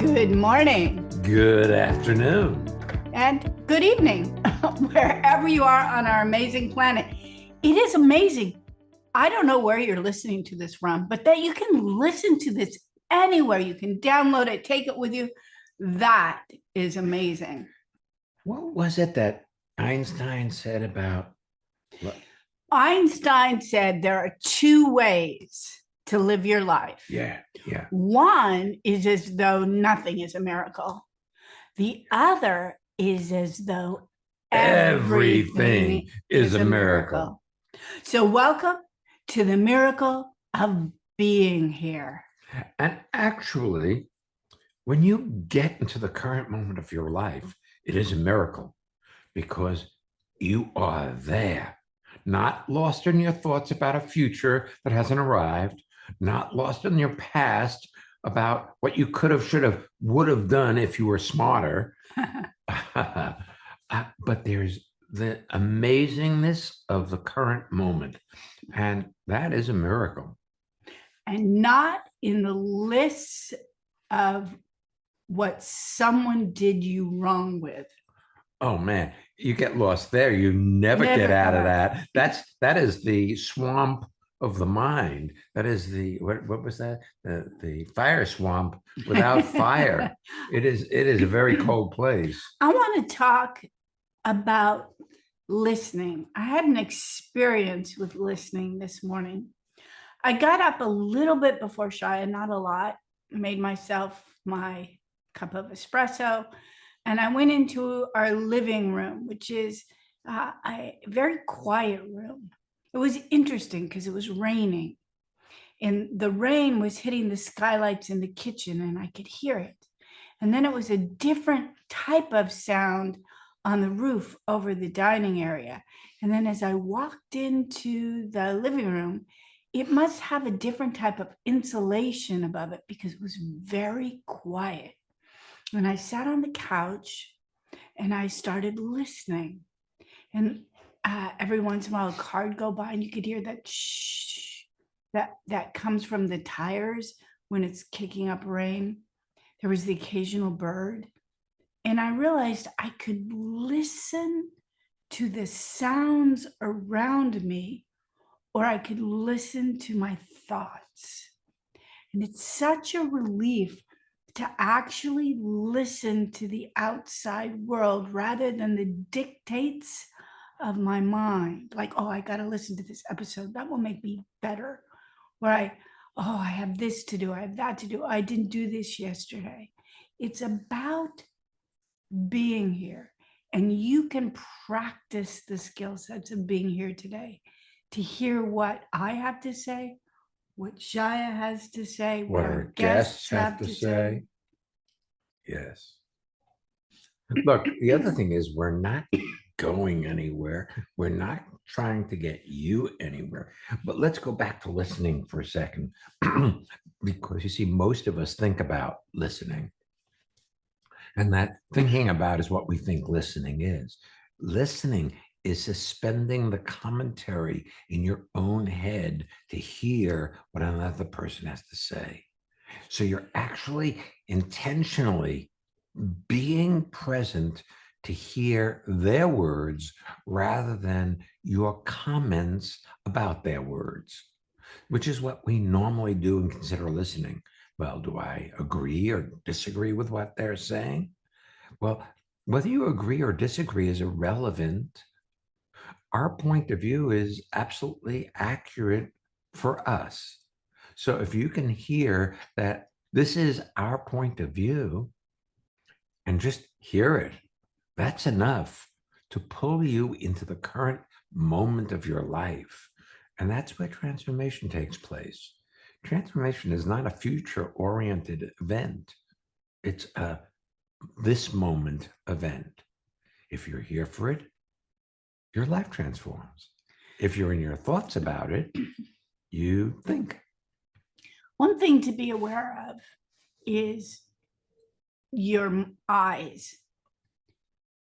Good morning Good afternoon. and good evening, wherever you are on our amazing planet. It is amazing. I don't know where you're listening to this from, but that you can listen to this anywhere. You can download it, take it with you. That is amazing. What was it that Einstein said about? Einstein said there are two ways to live your life. Yeah. One is as though nothing is a miracle. The other is as though everything is a miracle. So welcome to the miracle of being here. And actually, when you get into the current moment of your life, it is a miracle because you are there, not lost in your thoughts about a future that hasn't arrived, not lost in your past about what you could have, should have, would have done if you were smarter. But there's the amazingness of the current moment, and that is a miracle. And not in the lists of what someone did you wrong with. Oh man, you get lost there. You never get out of that. That is the swamp of the mind. That is the what was that? The fire swamp without fire. It is a very cold place. I want to talk about listening. I had an experience with listening this morning. I got up a little bit before Shya, not a lot, made myself my cup of espresso, and I went into our living room, which is a very quiet room. It was interesting because it was raining, and the rain was hitting the skylights in the kitchen, and I could hear it. And then it was a different type of sound on the roof over the dining area. And then as I walked into the living room, it must have a different type of insulation above it because it was very quiet. And I sat on the couch and I started listening. And every once in a while, a car would go by and you could hear that shh that comes from the tires when it's kicking up rain. There was the occasional bird. And I realized I could listen to the sounds around me, or I could listen to my thoughts. And it's such a relief to actually listen to the outside world rather than the dictates of my mind. Like, oh, I got to listen to this episode. That will make me better. Or I have this to do. I have that to do. I didn't do this yesterday. It's about being here. And you can practice the skill sets of being here today to hear what I have to say, what Shya has to say, What our guests have to say. Yes. Look, the other thing is we're not going anywhere. We're not trying to get you anywhere. But let's go back to listening for a second, because you see, most of us think about listening. And that thinking about is what we think listening is. Listening is suspending the commentary in your own head to hear what another person has to say. So you're actually intentionally being present to hear their words rather than your comments about their words, which is what we normally do and consider listening. Well, do I agree or disagree with what they're saying? Well, whether you agree or disagree is irrelevant. Our point of view is absolutely accurate for us. So if you can hear that this is our point of view and just hear it, that's enough to pull you into the current moment of your life. And that's where transformation takes place. Transformation is not a future-oriented event. It's a this moment event. If you're here for it, your life transforms. If you're in your thoughts about it, you think. One thing to be aware of is your eyes.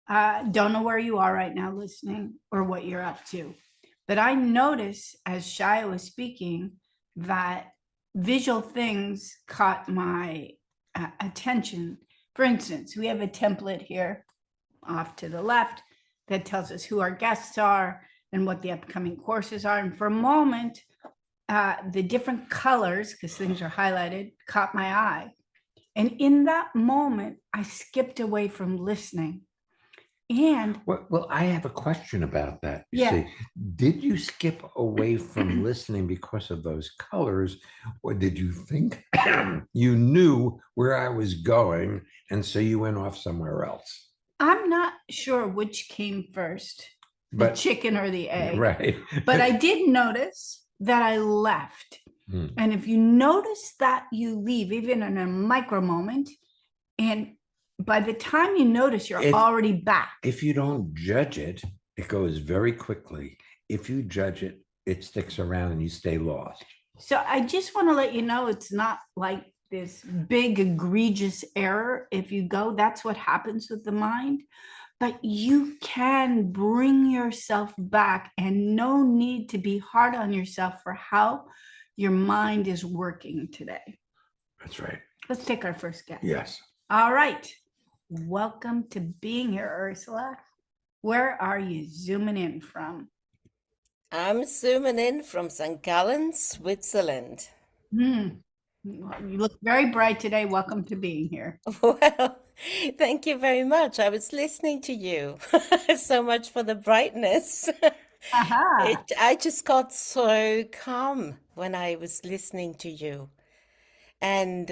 Don't know where you are right now listening or what you're up to. But I noticed as Shya was speaking that visual things caught my attention. For instance, we have a template here off to the left that tells us who our guests are and what the upcoming courses are. And for a moment, the different colors, because things are highlighted, caught my eye. And in that moment, I skipped away from listening. And well, I have a question about that. Yeah. See, did you skip away from listening because of those colors, or did you think you knew where I was going, and so you went off somewhere else? I'm not sure which came first, the chicken or the egg. Right. But I did notice that I left. And if you notice that you leave, even in a micro moment, and by the time you notice, you're already back. If you don't judge it, it goes very quickly. If you judge it, it sticks around and you stay lost. So I just want to let you know, it's not like this big egregious error. If you go, that's what happens with the mind. But you can bring yourself back, and no need to be hard on yourself for how your mind is working today. That's right. Let's take our first guest. Yes. All right. Welcome to being here, Ursula. Where are you zooming in from? I'm zooming in from St. Gallen, Switzerland. You look very bright today. Welcome to being here. Well, thank you very much. I was listening to you. So much for the brightness. I just got so calm when I was listening to you, and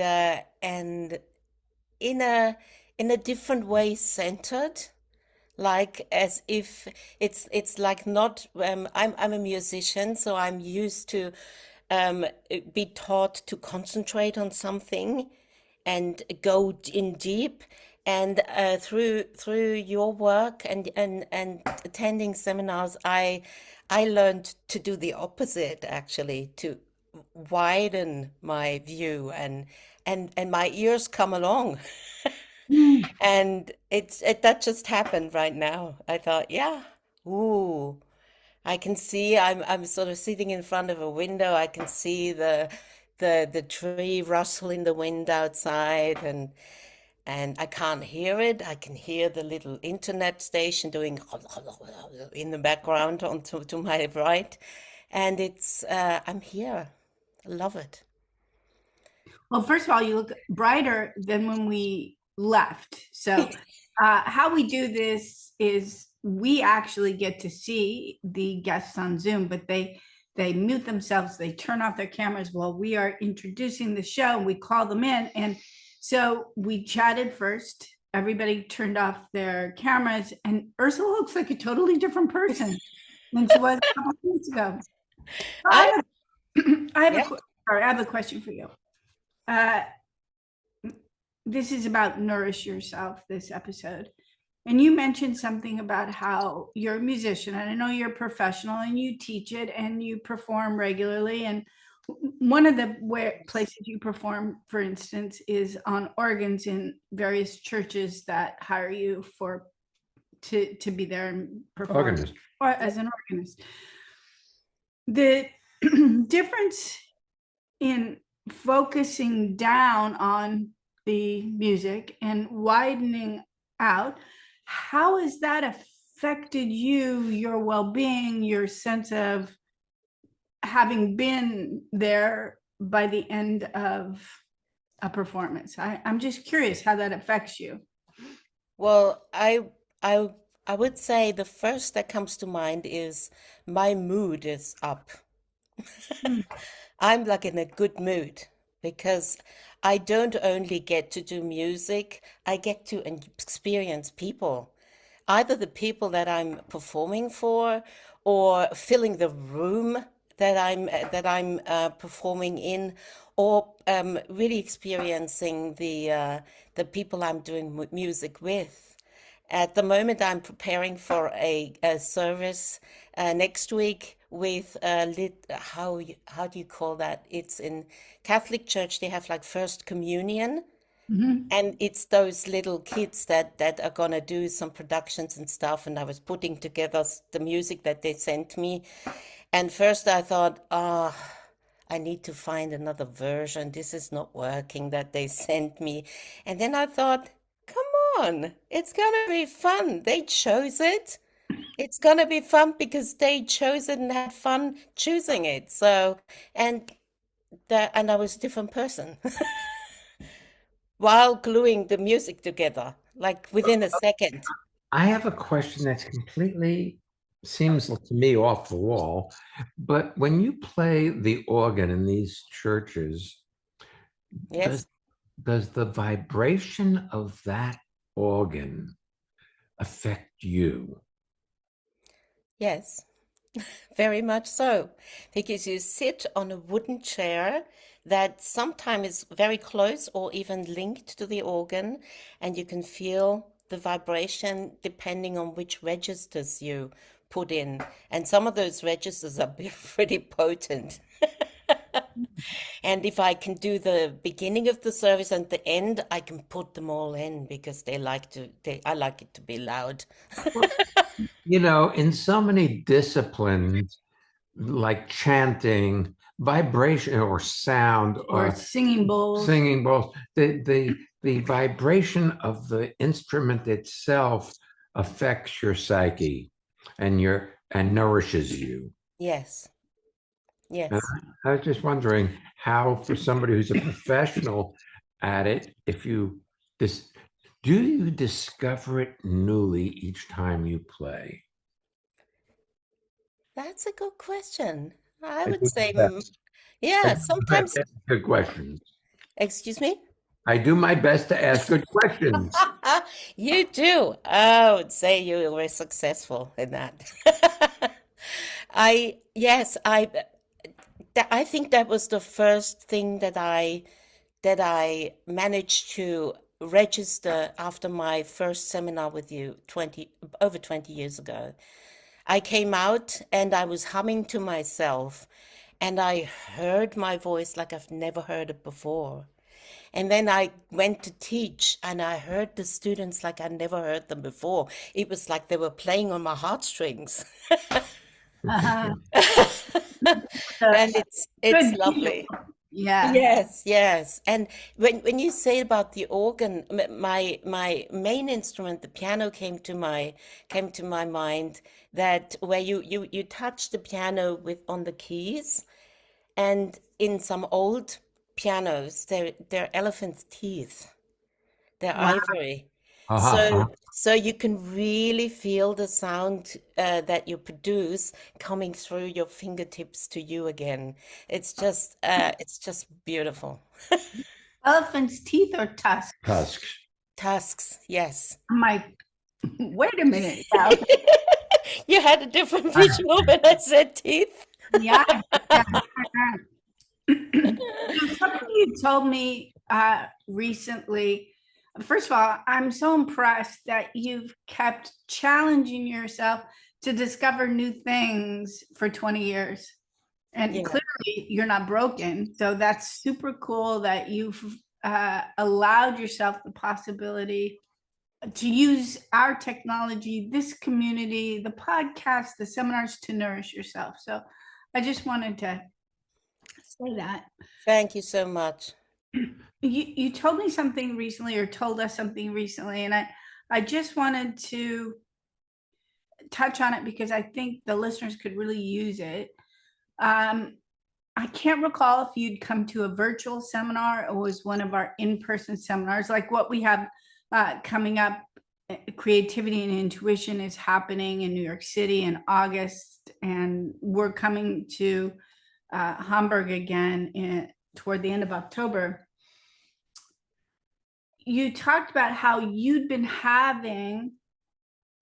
in a different way centered, like as if it's like not I'm a musician, so I'm used to be taught to concentrate on something and go in deep, and through your work and attending seminars, I learned to do the opposite, actually, to widen my view, and my ears come along. And that just happened right now. I thought, yeah, ooh, I can see. I'm sort of sitting in front of a window. I can see the tree rustle in the wind outside, and I can't hear it. I can hear the little internet station doing in the background to my right, and it's I'm here. I love it. Well, first of all, you look brighter than when we left. So how we do this is we actually get to see the guests on Zoom, but they mute themselves, they turn off their cameras while we are introducing the show. We call them in, and so we chatted first. Everybody turned off their cameras, and Ursula looks like a totally different person than she was a couple of minutes ago. I have a question for you. This is about Nourish Yourself, this episode. And you mentioned something about how you're a musician, and I know you're a professional and you teach it and you perform regularly. And one of the places you perform, for instance, is on organs in various churches that hire you to be there and perform. Organist. Or as an organist. The difference in focusing down on the music and widening out, how has that affected you, your well-being, your sense of having been there by the end of a performance? I'm just curious how that affects you. Well, I would say the first that comes to mind is my mood is up. I'm like in a good mood because I don't only get to do music, I get to experience people, either the people that I'm performing for or filling the room that I'm performing in, or really experiencing the people I'm doing music with. At the moment, I'm preparing for a service next week with how do you call that? It's in Catholic Church. They have like First Communion, and it's those little kids that are gonna do some productions and stuff. And I was putting together the music that they sent me. And first I thought, I I need to find another version. This is not working that they sent me. And then I thought, come on, it's gonna be fun. They chose it. It's gonna be fun because they chose it and had fun choosing it. So, and and I was a different person while gluing the music together, like within a second. I have a question that's completely seems to me off the wall, but when you play the organ in these churches, Yes, does does the vibration of that organ affect you? yes. Very much so, because you sit on a wooden chair that sometimes is very close or even linked to the organ, and you can feel the vibration depending on which registers you put in. And some of those registers are pretty potent. And if I can do the beginning of the service and the end, I can put them all in because I like it to be loud. You know, in so many disciplines, like chanting, vibration or sound or or singing bowls. singing bowls, the vibration of the instrument itself affects your psyche and nourishes you. Yes, And yes. I was just wondering how, for somebody who's a professional at it, if you this do you discover it newly each time you play? That's a good question. I I would do say, my best. I yeah, do my best sometimes, to ask good questions. excuse me? I do my best to ask good questions. You do. I would say you were successful in that. Yes, I think that was the first thing that I managed to register after my first seminar with you over 20 years ago. I came out and I was humming to myself, and I heard my voice like I've never heard it before. And then I went to teach and I heard the students like I never heard them before. It was like they were playing on my heartstrings. And it's Good deal. lovely. Yeah. Yes, yes. And when you say about the organ, my main instrument, the piano, came to my mind, that where you touch the piano with on the keys, and in some old pianos, they're elephant's teeth. They're Wow. ivory. Uh-huh. So you can really feel the sound that you produce coming through your fingertips to you again. It's just beautiful. Elephant's teeth or tusks? Tusks. Tusks, yes. I'm like, wait a minute now. You had a different visual when I said teeth. Yeah. Yeah. Something you told me recently. First of all, I'm so impressed that you've kept challenging yourself to discover new things for 20 years. And Yeah. clearly, you're not broken. So that's super cool that you've allowed yourself the possibility to use our technology, this community, the podcast, the seminars to nourish yourself. So I just wanted to say that. Thank you so much. You told me something recently, or told us something recently, and I just wanted to touch on it because I think the listeners could really use it. I can't recall if you'd come to a virtual seminar or was one of our in-person seminars, like what we have coming up. Creativity and Intuition is happening in New York City in August, and we're coming to Hamburg again toward the end of October. You talked about how you'd been having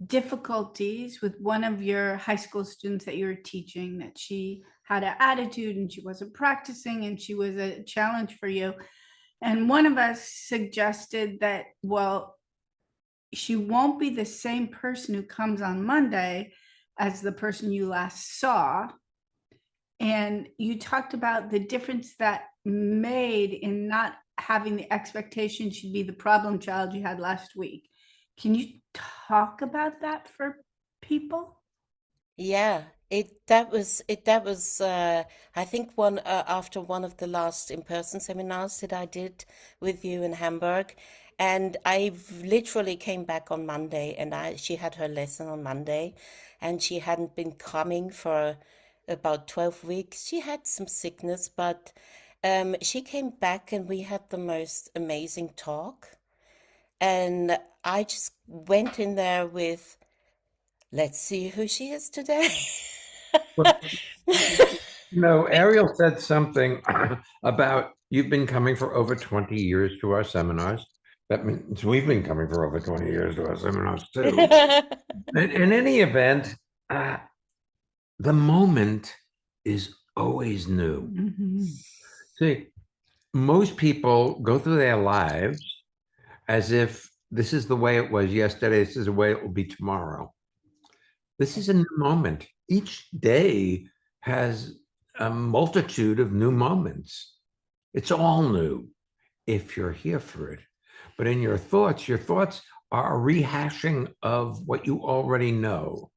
difficulties with one of your high school students that you were teaching, that she had an attitude and she wasn't practicing and she was a challenge for you. And one of us suggested that, well, she won't be the same person who comes on Monday as the person you last saw. And you talked about the difference that made in not having the expectation she'd be the problem child you had last week. Can you talk about that for people? Yeah, That was I think one after one of the last in-person seminars that I did with you in Hamburg, and I literally came back on Monday, and I she had her lesson on Monday, and she hadn't been coming for about 12 weeks. She had some sickness, but she came back and we had the most amazing talk, and I just went in there with, let's see who she is today. Well, Ariel said something about you've been coming for over 20 years to our seminars. That means we've been coming for over 20 years to our seminars too. In any event, the moment is always new. Mhm. See, most people go through their lives as if this is the way it was yesterday, this is the way it will be tomorrow. This is a new moment. Each day has a multitude of new moments. It's all new if you're here for it. But in your thoughts are a rehashing of what you already know,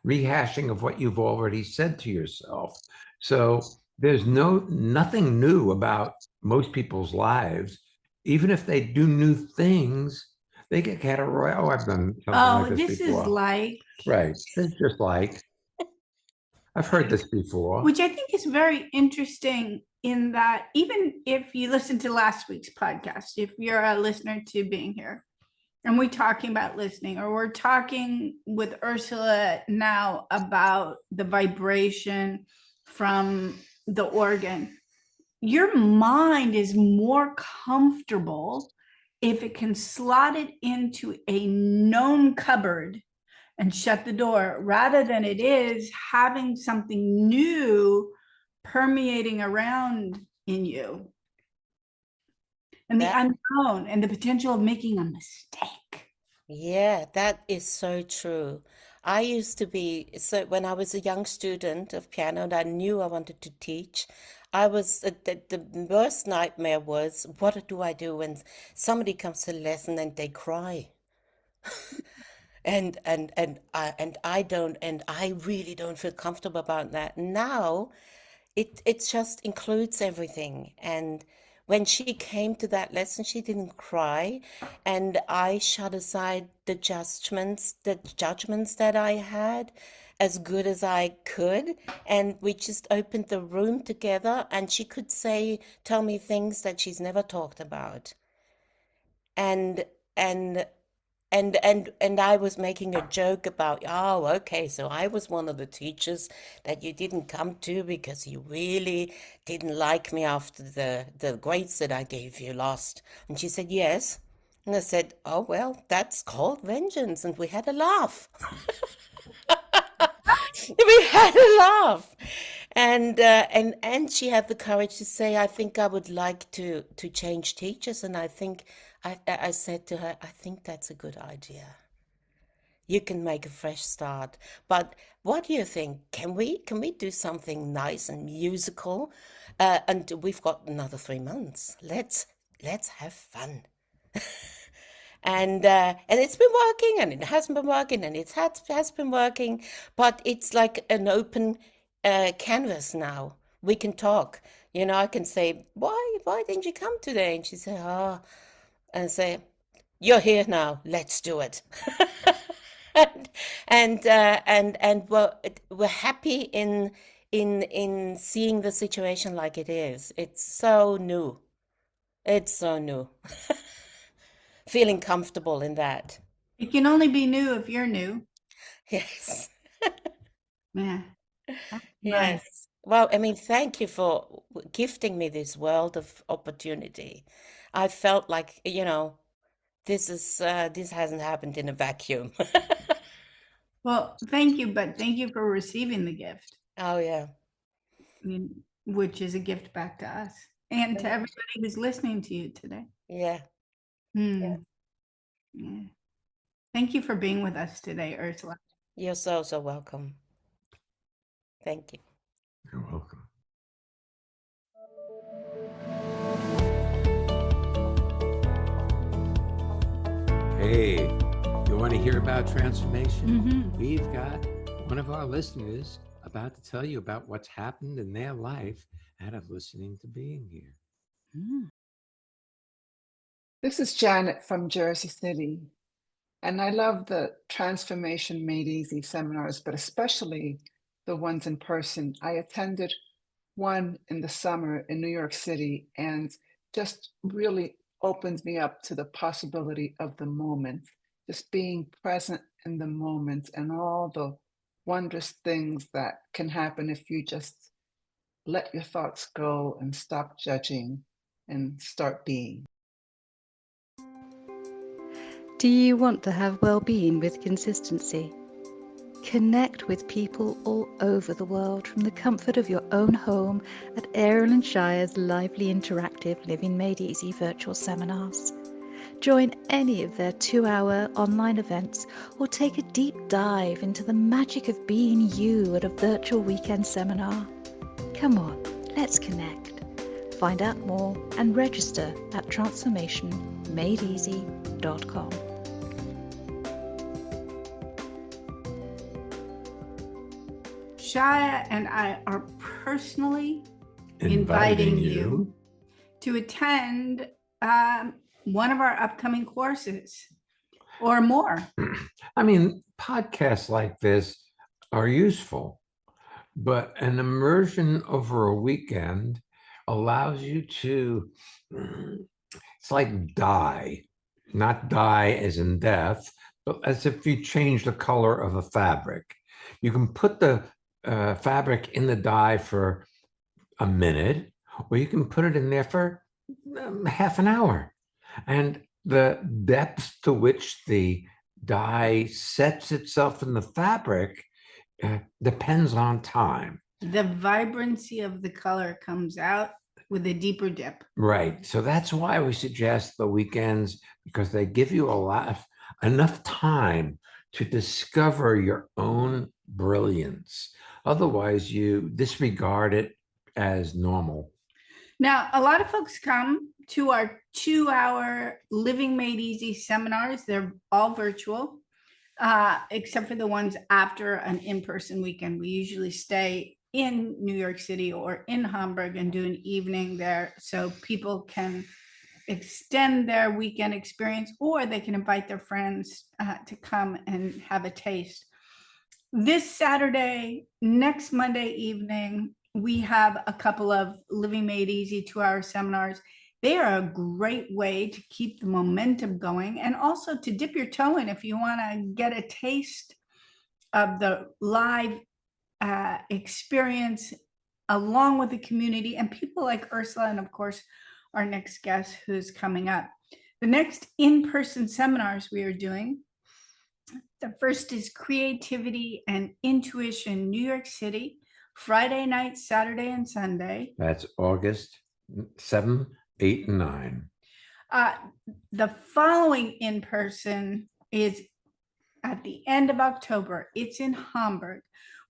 rehashing of what you've already said to yourself. So there's nothing new about most people's lives. Even if they do new things, they get kind of, oh, I've done something like this before. Is like, Right. It's just like, I've heard this before. which I think is very interesting in that even if you listen to last week's podcast, if you're a listener to being here, and we're talking about listening, or we're talking with Ursula now about the vibration from the organ, your mind is more comfortable if it can slot it into a known cupboard and shut the door, rather than it is having something new permeating around in you, and the unknown and the potential of making a mistake. Yeah, that is so true. I used to be, so when I was a young student of piano and I knew I wanted to teach, I was, the worst nightmare was, what do I do when somebody comes to lesson and they cry? And I really don't feel comfortable about that. Now it just includes everything. And when she came to that lesson, she didn't cry, and I shut aside the judgments that I had as good as I could, and we just opened the room together, and she could tell me things that she's never talked about. And and and I was making a joke about, oh, okay, so I was one of the teachers that you didn't come to because you really didn't like me after the grades that I gave you last. And she said, yes. And I said, oh, well, that's called vengeance. And we had a laugh. We had a laugh. And she had the courage to say, I think I would like to change teachers. And I said to her, I think that's a good idea. You can make a fresh start. But what do you think? Can we do something nice and musical? And we've got another 3 months. Let's have fun. And it's been working, and it hasn't been working, and has been working, but it's like an open canvas now. We can talk. I can say, why didn't you come today? And she said, oh, and say, you're here now. Let's do it. And we're happy in seeing the situation like it is. It's so new. It's so new. Feeling comfortable in that. It can only be new if you're new. Yes. Yeah. Yes. Nice. Well, I mean, thank you for gifting me this world of opportunity. I felt like, this hasn't happened in a vacuum. Well, thank you, but thank you for receiving the gift. Oh, yeah. I mean, which is a gift back to us and to everybody who's listening to you today. Yeah. Yeah. Thank you for being with us today, Ursula. You're so, so welcome. Thank you. You're welcome. Hey, you want to hear about transformation? Mm-hmm. We've got one of our listeners about to tell you about what's happened in their life out of listening to being here. This is Janet from Jersey City, and I love the Transformation Made Easy seminars, but especially the ones in person. I attended one in the summer in New York City and just really opened me up to the possibility of the moment, just being present in the moment and all the wondrous things that can happen if you just let your thoughts go and stop judging and start being. Do you want to have well-being with consistency? Connect with people all over the world from the comfort of your own home at Ariel and Shya's lively interactive Living Made Easy virtual seminars. Join any of their 2-hour online events or take a deep dive into the magic of being you at a virtual weekend seminar. Come on, let's connect. Find out more and register at transformationmadeeasy.com. Shya and I are personally inviting you to attend one of our upcoming courses or more. I mean, podcasts like this are useful, but an immersion over a weekend allows you to, it's like dye, not dye as in death, but as if you change the color of a fabric. You can put the fabric in the dye for a minute, or you can put it in there for half an hour. And the depth to which the dye sets itself in the fabric depends on time. The vibrancy of the color comes out with a deeper dip. Right. So that's why we suggest the weekends, because they give you enough time to discover your own brilliance. Otherwise, you disregard it as normal. Now, a lot of folks come to our 2-hour Living Made Easy seminars. They're all virtual, except for the ones after an in-person weekend. We usually stay in New York City or in Hamburg and do an evening there so people can extend their weekend experience, or they can invite their friends to come and have a taste. This Saturday, next Monday evening, we have a couple of Living Made Easy 2-hour seminars. They are a great way to keep the momentum going and also to dip your toe in if you want to get a taste of the live experience along with the community and people like Ursula and, of course, our next guest who's coming up. The next in-person seminars we are doing, the first is Creativity and Intuition, New York City, Friday night, Saturday, and Sunday. That's August 7, 8, and 9. The following in-person is at the end of October. It's in Hamburg.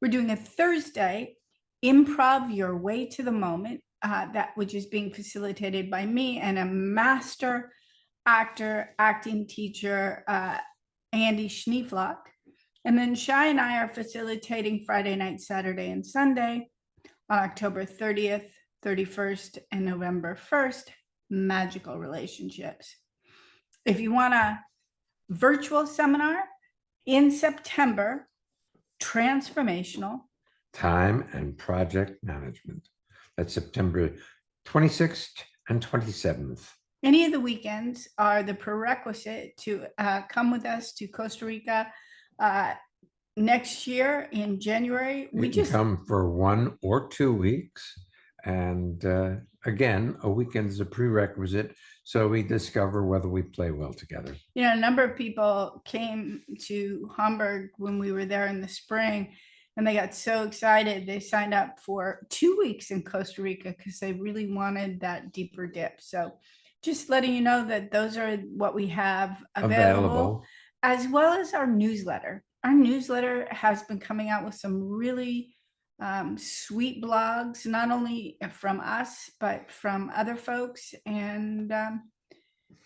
We're doing a Thursday, Improv Your Way to the Moment, which is being facilitated by me and a master actor, acting teacher, Andy Schneeflock. And then Shya and I are facilitating Friday night, Saturday, and Sunday on October 30th, 31st, and November 1st, Magical Relationships. If you want a virtual seminar in September, Transformational Time and Project Management. That's September 26th and 27th. Any of the weekends are the prerequisite to come with us to Costa Rica next year in January. We just come for 1 or 2 weeks. And again, a weekend is a prerequisite. So we discover whether we play well together. You know, a number of people came to Hamburg when we were there in the spring, and they got so excited. They signed up for 2 weeks in Costa Rica because they really wanted that deeper dip. So just letting you know that those are what we have available, as well as our newsletter. Our newsletter has been coming out with some really sweet blogs, not only from us, but from other folks, and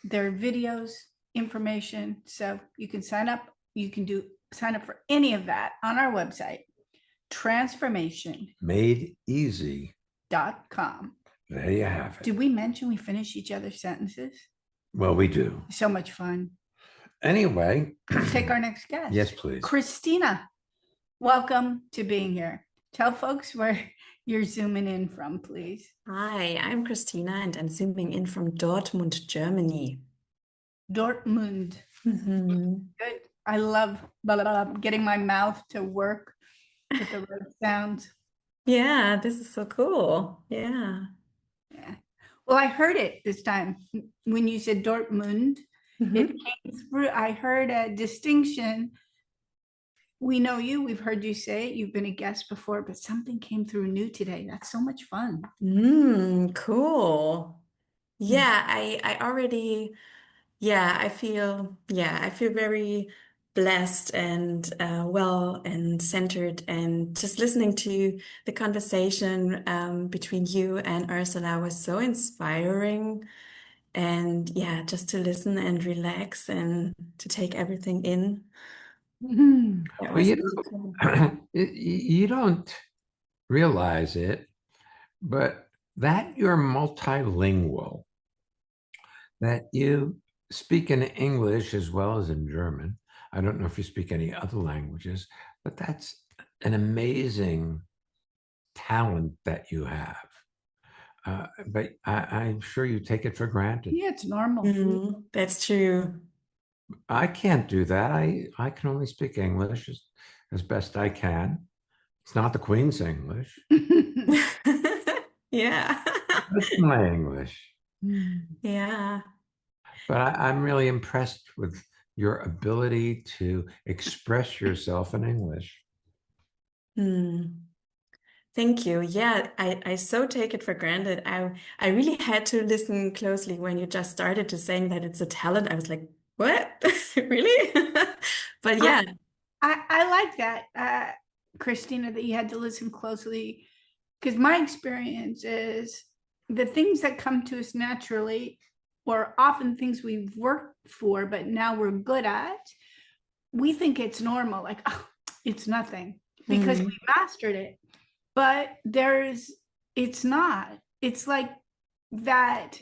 their videos, information. So you can sign up. You can sign up for any of that on our website, transformation made easy. .com. There you have it. Did we mention we finish each other's sentences? Well, we do. So much fun. Anyway. Let's take our next guest. Yes, please. Christina, welcome to being here. Tell folks where you're zooming in from, please. Hi, I'm Christina and I'm zooming in from Dortmund, Germany. Dortmund. Mhm. Good. I love blah, blah, blah, getting my mouth to work with the right sounds. Yeah, this is so cool. Yeah. Yeah. Well, I heard it this time when you said Dortmund. Mhm. It came through. I heard a distinction. We know you. We've heard you say it. You've been a guest before, but something came through new today. That's so much fun. Cool. Yeah, I already, I feel very blessed and well and centered, and just listening to the conversation between you and Ursula was so inspiring. And yeah, just to listen and relax and to take everything in. That Well, was you really cool. you don't realize it, but that you're multilingual, that you speak in English as well as in German. I don't know if you speak any other languages, but that's an amazing talent that you have. But I'm sure you take it for granted. Yeah, it's normal. That's true. I can't do that. I can only speak English as best I can. It's not the Queen's English. Yeah. It's my English. Yeah. But I'm really impressed with your ability to express yourself in English. Thank you. Yeah, I so take it for granted. I really had to listen closely when you just started to saying that it's a talent. I was like, what? Really? But yeah. I like that, Christina, that you had to listen closely, because my experience is the things that come to us naturally, or often things we've worked for, but now we're good at, we think it's normal, like, oh, it's nothing because we mastered it. But it's not. It's like that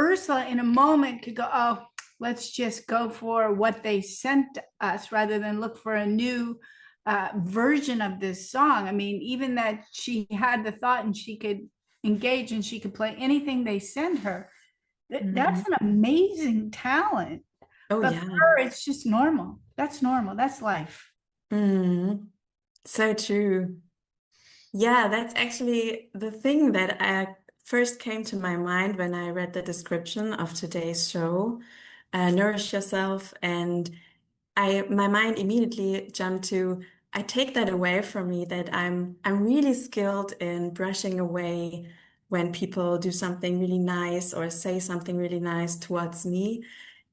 Ursula in a moment could go, oh, let's just go for what they sent us rather than look for a new version of this song. I mean, even that she had the thought and she could engage and she could play anything they send her. That's an amazing talent. Oh, but yeah. for her, it's just normal. That's normal. That's life. So true. Yeah, that's actually the thing that first came to my mind when I read the description of today's show, Nourish Yourself, and my mind immediately jumped to, I take that away from me, that I'm really skilled in brushing away when people do something really nice or say something really nice towards me.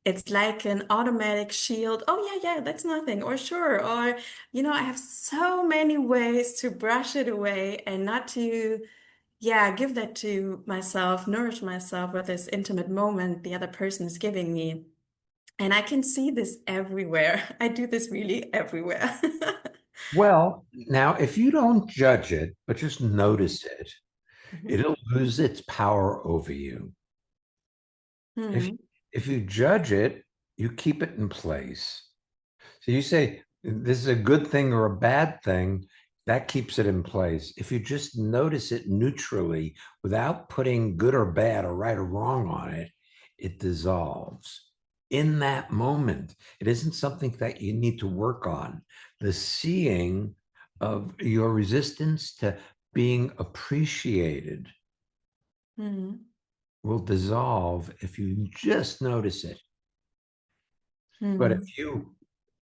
It's like an automatic shield. Oh, yeah, that's nothing. Or sure. Or, I have so many ways to brush it away and not to, give that to myself, nourish myself with this intimate moment the other person is giving me. And I can see this everywhere. I do this really everywhere. Well, now, if you don't judge it, but just notice it, it'll lose its power over you. If you judge it, you keep it in place. So you say, this is a good thing or a bad thing, that keeps it in place. If you just notice it neutrally without putting good or bad or right or wrong on it, it dissolves. In that moment, it isn't something that you need to work on. The seeing of your resistance to being appreciated will dissolve if you just notice it. But if you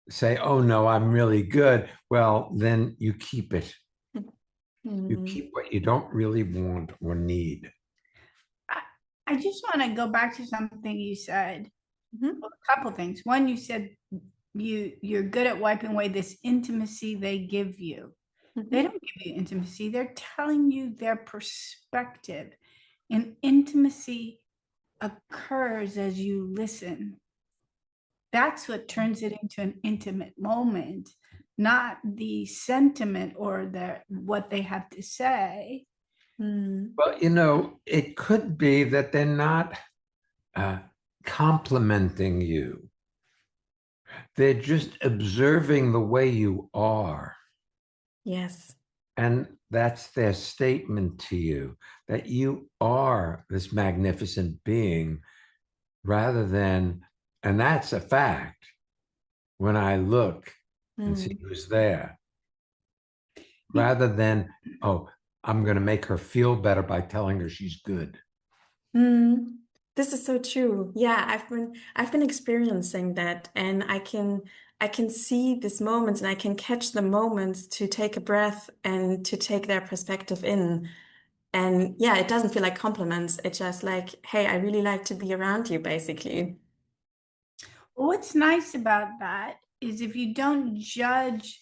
say, oh no, I'm really good, well, then you keep it. You keep what you don't really want or need. I just want to go back to something you said. Well, a couple things. One, you said you're good at wiping away this intimacy they give you. They don't give you intimacy. They're telling you their perspective. And intimacy occurs as you listen. That's what turns it into an intimate moment. not the sentiment or what they have to say. Well, you know, it could be that they're not complimenting you. They're just observing the way you are. Yes. And that's their statement to you, that you are this magnificent being rather than, and that's a fact, when I look and see who's there, rather than, oh, I'm going to make her feel better by telling her she's good. This is so true. Yeah, I've been experiencing that, and I can see these moments and I can catch the moments to take a breath and to take their perspective in. And yeah, it doesn't feel like compliments. It's just like, hey, I really like to be around you, basically. What's nice about that is if you don't judge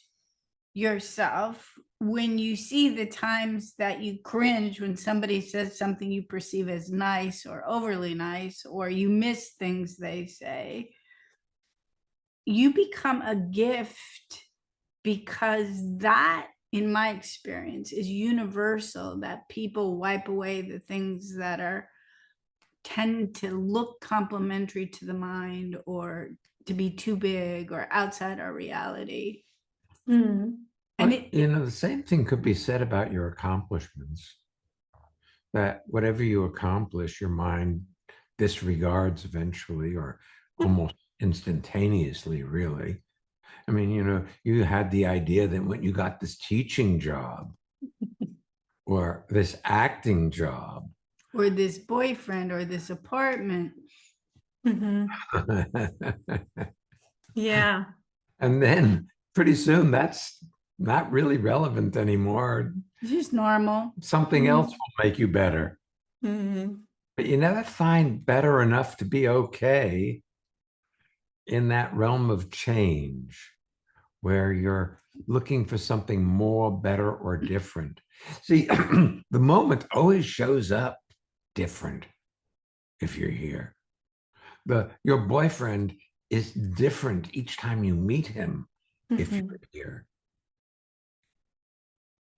yourself when you see the times that you cringe when somebody says something you perceive as nice or overly nice, or you miss things they say, you become a gift, because that, in my experience, is universal, that people wipe away the things that are tend to look complementary to the mind or to be too big or outside our reality. And you know, the same thing could be said about your accomplishments, that whatever you accomplish, your mind disregards eventually or almost instantaneously, really. I mean, you know, you had the idea that when you got this teaching job or this acting job or this boyfriend or this apartment. Yeah. And then pretty soon that's not really relevant anymore. It's just normal. Something else will make you better. But you never find better enough to be okay in that realm of change where you're looking for something more, better, or different. See, the moment always shows up different if you're here. Your boyfriend is different each time you meet him if you're here.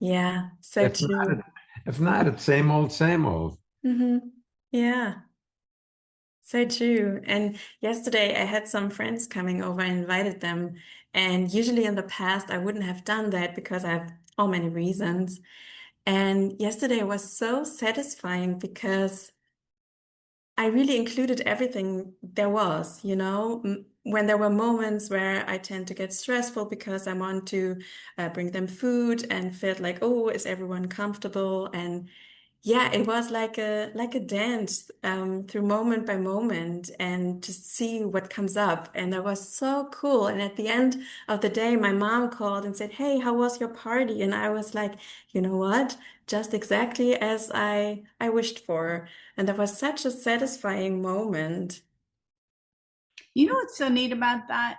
Yeah, so true. If not, it's same old, same old. Yeah, so true. And yesterday I had some friends coming over. I invited them. And usually in the past, I wouldn't have done that because I have all many reasons. And yesterday was so satisfying because I really included everything there was, you know, when there were moments where I tend to get stressful because I want to bring them food and felt like, oh, is everyone comfortable? And yeah, it was like a dance through moment by moment and just see what comes up. And that was so cool. And at the end of the day, my mom called and said, "Hey, how was your party?" And I was like, you know what? Just exactly as I wished for. And that was such a satisfying moment. You know what's so neat about that?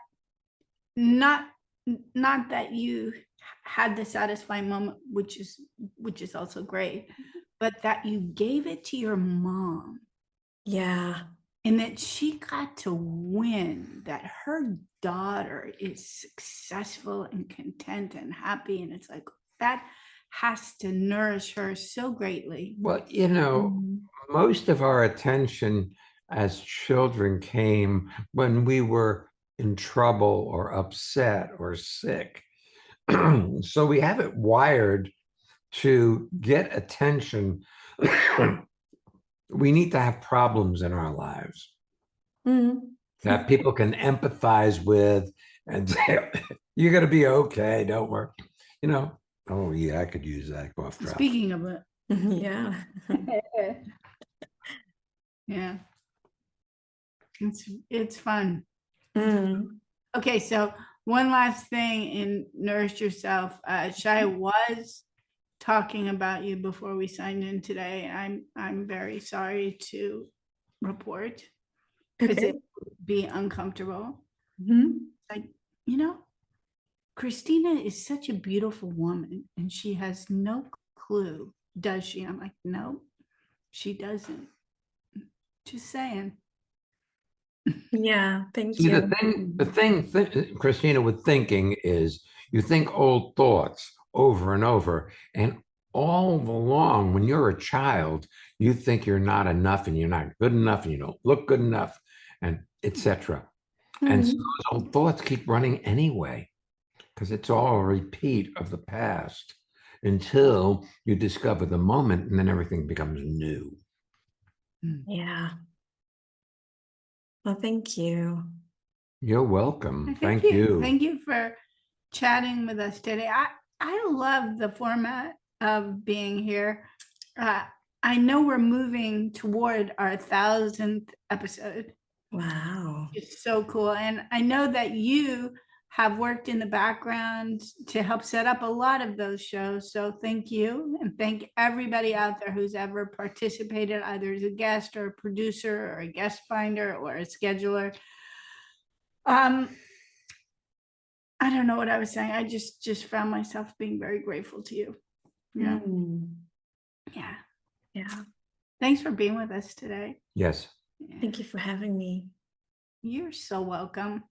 Not not that you had the satisfying moment, which is also great, but that you gave it to your mom. Yeah. And that she got to win, that her daughter is successful and content and happy. And it's like, that has to nourish her so greatly. Well, you know, most of our attention as children came when we were in trouble or upset or sick. So we have it wired to get attention. We need to have problems in our lives that people can empathize with and say, you're going to be okay. Don't worry. You know, oh, yeah, I cough drop. Speaking of it. Yeah. Yeah. It's fun. Okay, so one last thing in Nourish Yourself. Shya was talking about you before we signed in today. I'm very sorry to report because it would be uncomfortable. Like, you know, Christina is such a beautiful woman and she has no clue, does she? I'm like, no, she doesn't. Just saying. Yeah, thank See, you. Christina, with thinking is you think old thoughts over and over, and all along when you're a child, you think you're not enough and you're not good enough and you don't look good enough, and etc. And so Mm. those old thoughts keep running anyway, because it's all a repeat of the past until you discover the moment, and then everything becomes new. Yeah. Well, thank you. You're welcome. Thank Thank you. you. Thank you for chatting with us today. I love the format of being here. I know we're moving toward our 1,000th episode. Wow. It's so cool. And I know that you have worked in the background to help set up a lot of those shows. So thank you. And thank everybody out there who's ever participated, either as a guest or a producer or a guest finder or a scheduler. I don't know what I was saying. I just found myself being very grateful to you. Yeah. Yeah. Yeah. Thanks for being with us today. Yes. Yeah. Thank you for having me. You're so welcome.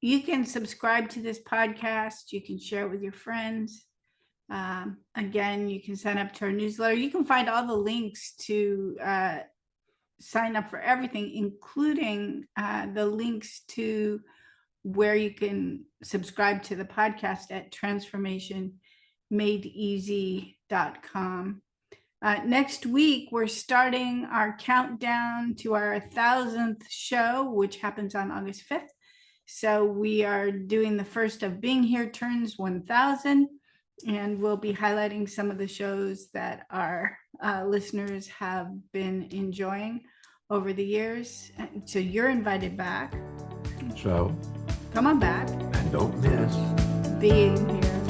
You can subscribe to this podcast. You can share it with your friends. Again, you can sign up to our newsletter. You can find all the links to sign up for everything, including the links to where you can subscribe to the podcast at transformationmadeeasy.com. Next week, we're starting our countdown to our 1,000th show, which happens on August 5th. So we are doing the first of Being Here Turns 1,000, and we'll be highlighting some of the shows that our listeners have been enjoying over the years. So you're invited back. So Come on back. and don't miss Being Here